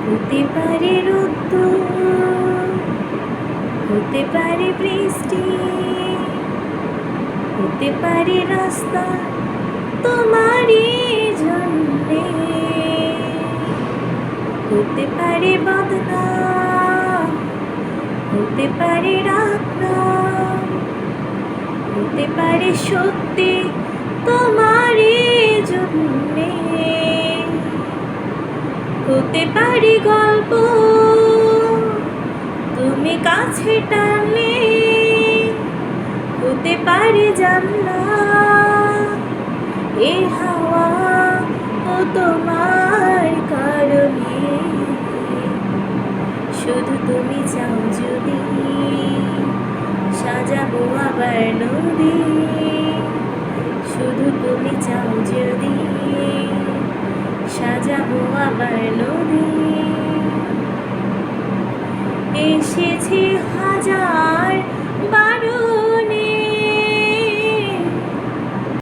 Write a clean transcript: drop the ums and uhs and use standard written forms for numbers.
হতে পারে রোদ্দুর, হতে পারে বৃষ্টি, হতে পারে রাস্তা তোমারই জন্যে, হতে পারে বদনাম, হতে পারে রাখলাম, হতে পারে সত্যি তোমারই জন্যে, হতে পারে গল্প তুমি কাছে টানলে, হতে পারে জান্নাত এ হাওয়া ও তোমার কারণে। শুধু তুমি চাও যদি সাজাবো আবার নদী, শুধু তুমি চাও যদি সাজাবো আবার নদী।